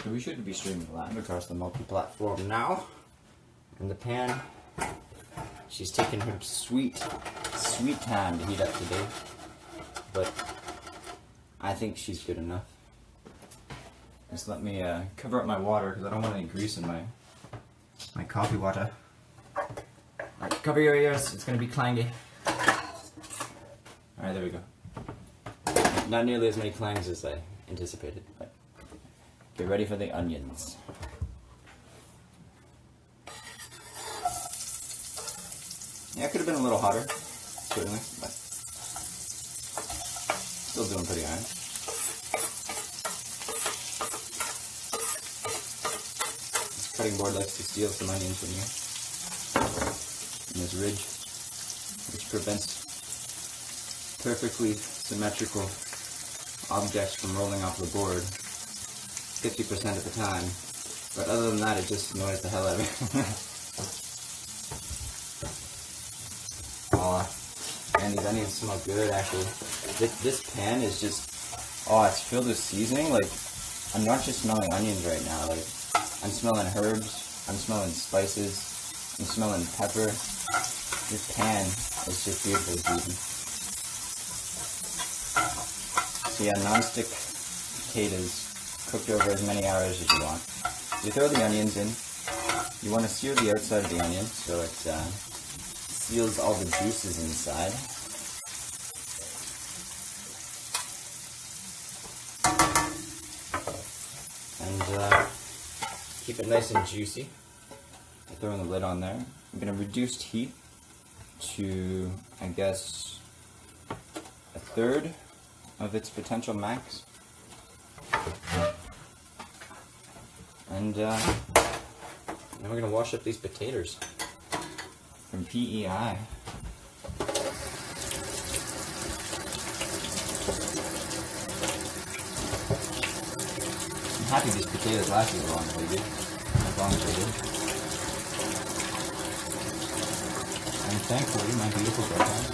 So we should be streaming live across the multi-platform now. And the pan, she's taking her sweet time to heat up today. But I think she's good enough. Just let me cover up my water because I don't want any grease in my coffee water. Alright, cover your ears, it's going to be clangy. Alright, there we go. Not nearly as many clangs as I anticipated, but get ready for the onions. Yeah, it could have been a little hotter, certainly, but still doing pretty iron. This cutting board likes to steal some onions from you. And this ridge, which prevents perfectly symmetrical objects from rolling off the board 50% of the time, but other than that it just annoys the hell out of me. And these onions smell good actually. This pan is just, it's filled with seasoning. Like, I'm not just smelling onions right now, like I'm smelling herbs, I'm smelling spices, I'm smelling pepper. This pan is just beautifully seasoned. So yeah, non-stick potatoes cooked over as many hours as you want. You throw the onions in. You want to sear the outside of the onion so it seals all the juices inside. And keep it nice and juicy. Throwing the lid on there. I'm going to reduce heat to, I guess, 1/3 of its potential max. And now we're going to wash up these potatoes from PEI. I'm happy these potatoes lasted as long as they did. And thankfully, my beautiful girlfriend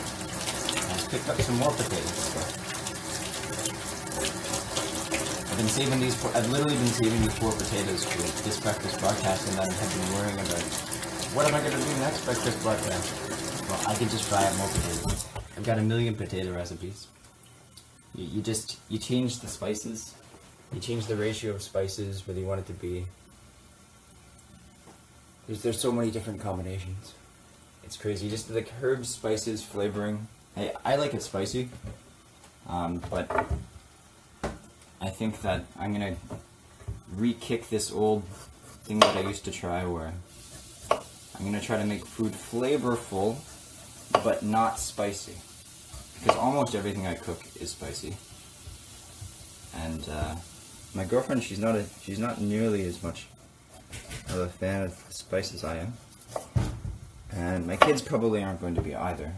has picked up some more potatoes. I've literally been saving these 4 potatoes for this breakfast broadcast, and then have been worrying about what am I going to do next breakfast broadcast. Well, I can just fry up more potatoes. I've got a million potato recipes. You change the spices, you change the ratio of spices, whether you want it to be. There's so many different combinations. It's crazy. Just like herbs, spices, flavoring. Hey, I like it spicy, but I think that I'm gonna re-kick this old thing that I used to try where I'm gonna try to make food flavorful but not spicy, because almost everything I cook is spicy. And my girlfriend, she's not nearly as much of a fan of spice as I am, and my kids probably aren't going to be either.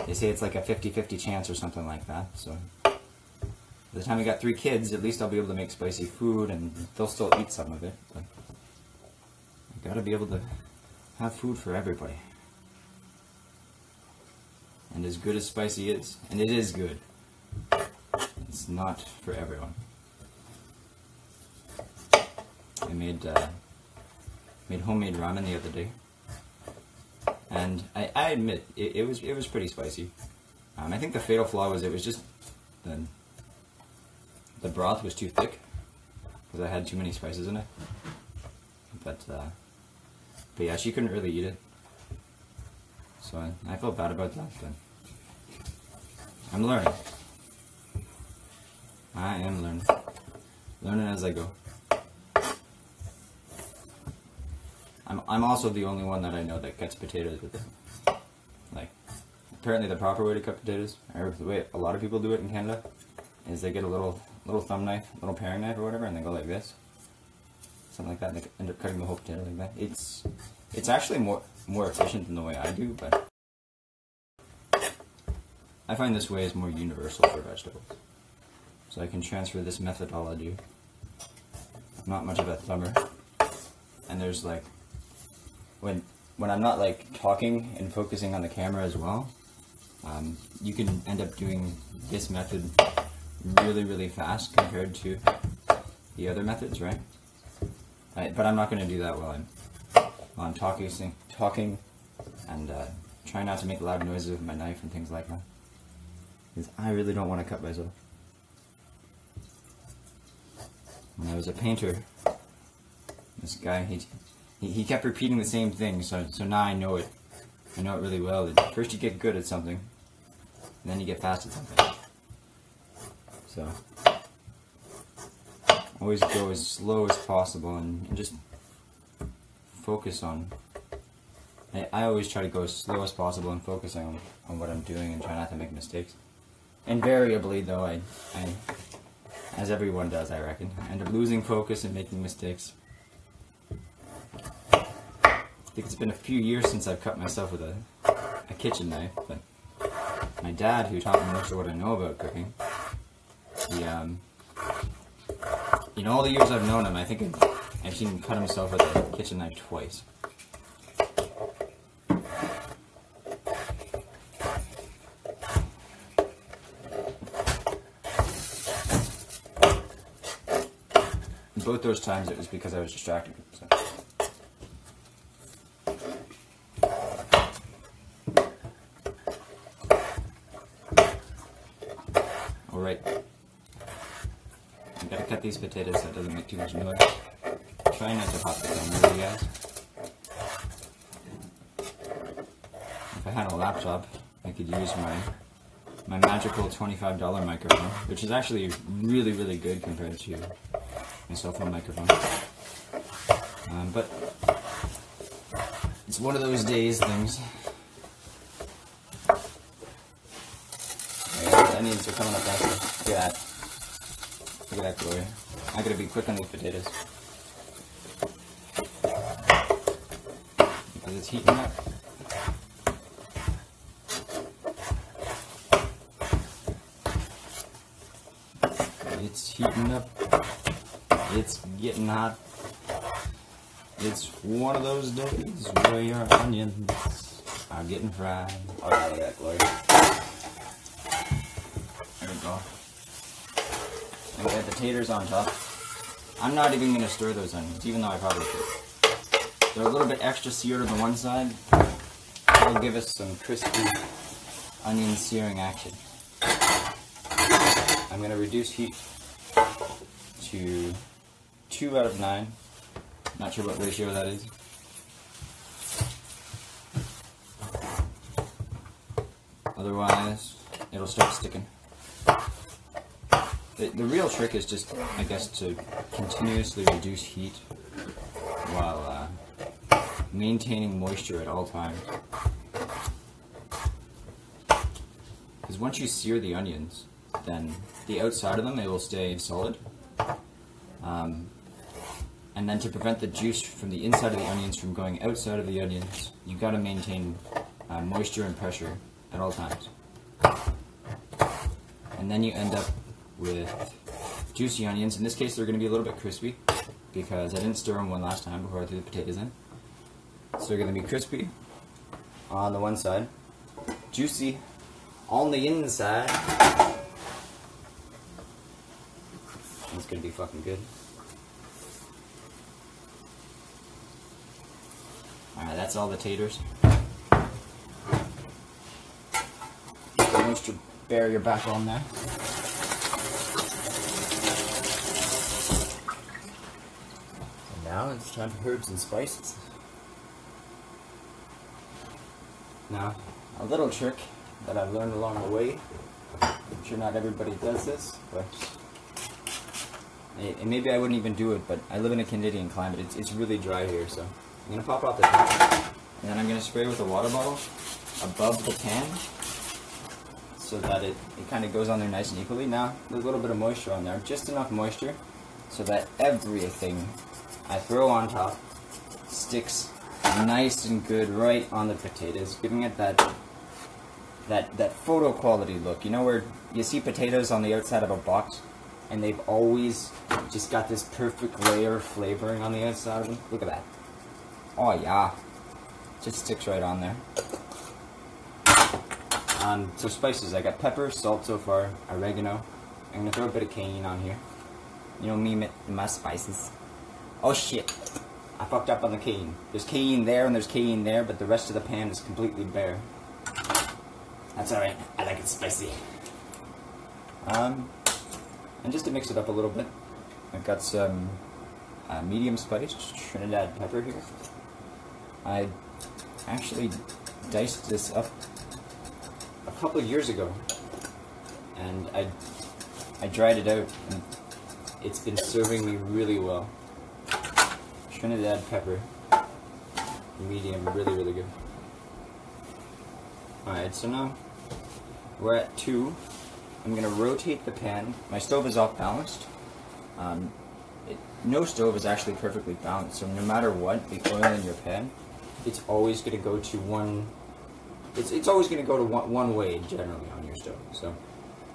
They say it's like a 50-50 chance or something like that, so by the time I got 3 kids, at least I'll be able to make spicy food, and they'll still eat some of it, but I gotta be able to have food for everybody. And as good as spicy is, and it is good, it's not for everyone. I made homemade ramen the other day, and I admit it was pretty spicy. I think the fatal flaw was it was just the broth was too thick because I had too many spices in it. But yeah, she couldn't really eat it, so I felt bad about that. But I'm learning. I am learning as I go. I'm also the only one that I know that cuts potatoes with it. Like, apparently the proper way to cut potatoes, or the way a lot of people do it in Canada, is they get a little thumb knife, little paring knife or whatever, and they go like this, something like that, and they end up cutting the whole potato like that. It's actually more efficient than the way I do, but I find this way is more universal for vegetables. So I can transfer this methodology. I'm not much of a thumber, and there's like when I'm not like talking and focusing on the camera as well, you can end up doing this method really fast compared to the other methods, right? But I'm not going to do that while I'm talking and try not to make loud noises with my knife and things like that, because I really don't want to cut myself. When I was a painter, this guy, he kept repeating the same thing, so now I know it really well. First you get good at something, and then you get fast at something. So always go as slow as possible and just focus on. I always try to go as slow as possible and focus on what I'm doing and try not to make mistakes. Invariably, though, I as everyone does, I reckon, I end up losing focus and making mistakes. I think it's been a few years since I've cut myself with a kitchen knife, but my dad, who taught me most of what I know about cooking, he, in all the years I've known him, I think I've seen him cut himself with a kitchen knife twice. Both those times it was because I was distracted. So. Alright. I gotta cut these potatoes so it doesn't make too much noise. Try not to pop the camera, you guys. If I had a laptop, I could use my magical $25 microphone, which is actually really, really good compared to my cell phone microphone. But it's one of those days things. Yeah, the onions are coming up faster. Look at that. Look at that glory. I gotta be quick on these potatoes. Because it's heating up. It's heating up. It's getting hot. It's one of those days where your onions are getting fried. Oh, yeah, look at that glory. There we go. And we got the taters on top. I'm not even going to stir those onions, even though I probably should. They're a little bit extra seared on the one side. That'll give us some crispy onion searing action. I'm going to reduce heat to 2 out of 9. Not sure what ratio that is. Otherwise, it'll start sticking. The real trick is just, I guess, to continuously reduce heat while maintaining moisture at all times. Because once you sear the onions, then the outside of them, it will stay solid. And then to prevent the juice from the inside of the onions from going outside of the onions, you've got to maintain moisture and pressure at all times. And then you end up with juicy onions. In this case, they're going to be a little bit crispy because I didn't stir them one last time before I threw the potatoes in. So they're going to be crispy on the one side, juicy on the inside. It's going to be fucking good. Alright, that's all the taters. Put the moisture barrier back on there. And now it's time for herbs and spices. Now, a little trick that I've learned along the way. I'm sure not everybody does this, but and maybe I wouldn't even do it, but I live in a Canadian climate. It's really dry here, so I'm going to pop off the top, and then I'm going to spray with a water bottle above the pan so that it kind of goes on there nice and equally. Now, there's a little bit of moisture on there, just enough moisture so that everything I throw on top sticks nice and good right on the potatoes, giving it that photo quality look. You know where you see potatoes on the outside of a box and they've always just got this perfect layer of flavoring on the outside of them? Look at that. Oh yeah, just sticks right on there. So spices, I got pepper, salt so far, oregano. I'm gonna throw a bit of cayenne on here. You know me, my spices. Oh shit! I fucked up on the cayenne. There's cayenne there and there's cayenne there, but the rest of the pan is completely bare. That's alright. I like it spicy. And just to mix it up a little bit, I've got some medium spiced Trinidad pepper here. I actually diced this up a couple of years ago, and I dried it out, and it's been serving me really well. Trinidad pepper, medium, really good. Alright, so now we're at 2. I'm going to rotate the pan. My stove is off balanced. No stove is actually perfectly balanced, so no matter what, the oil in your pan, it's always going to go to one. It's always going to go to one way generally on your stove. So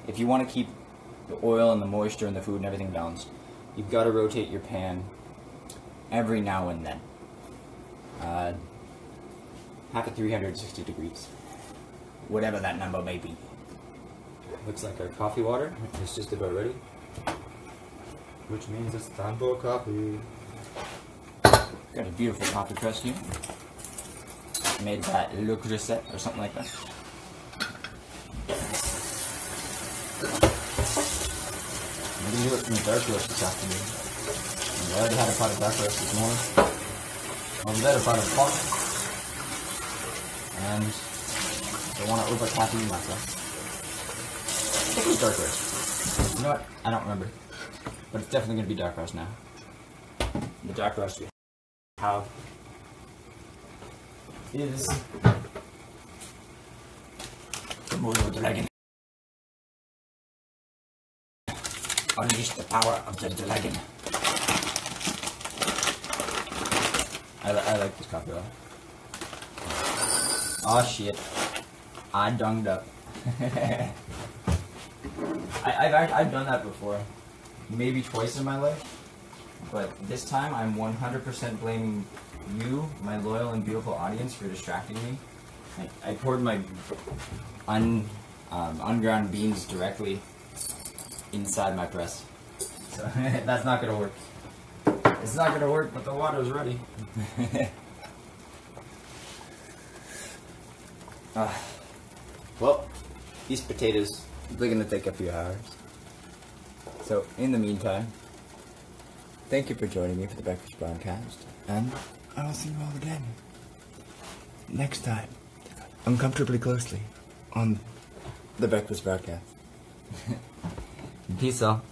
if you want to keep the oil and the moisture and the food and everything balanced, you've got to rotate your pan every now and then. Half at 360 degrees. Whatever that number may be. Looks like our coffee water is just about ready. Which means it's time for coffee. Got a beautiful coffee press here. Made by Le Creuset or something like that. I'm going to do it from the dark roast this afternoon. I already had a pot of dark roast this morning. I'll bet a pot of pot. And I want to over caffeine myself. I think it was dark roast. You know what? I don't remember. But it's definitely going to be dark roast now. The dark roast we have is the Motor Dragon. Unleash the power of the dragon. I like this coffee oil. Oh shit. I dunged up. I've done that before. Maybe twice in my life. But this time I'm 100% blaming you, my loyal and beautiful audience, for distracting me. I poured my unground beans directly inside my press. So that's not gonna work. It's not gonna work, but the water's ready. Well, these potatoes, they're gonna take a few hours. So, in the meantime, thank you for joining me for the Breakfast Broadcast, and I will see you all again next time, uncomfortably closely, on the Breakfast Broadcast. Peace out.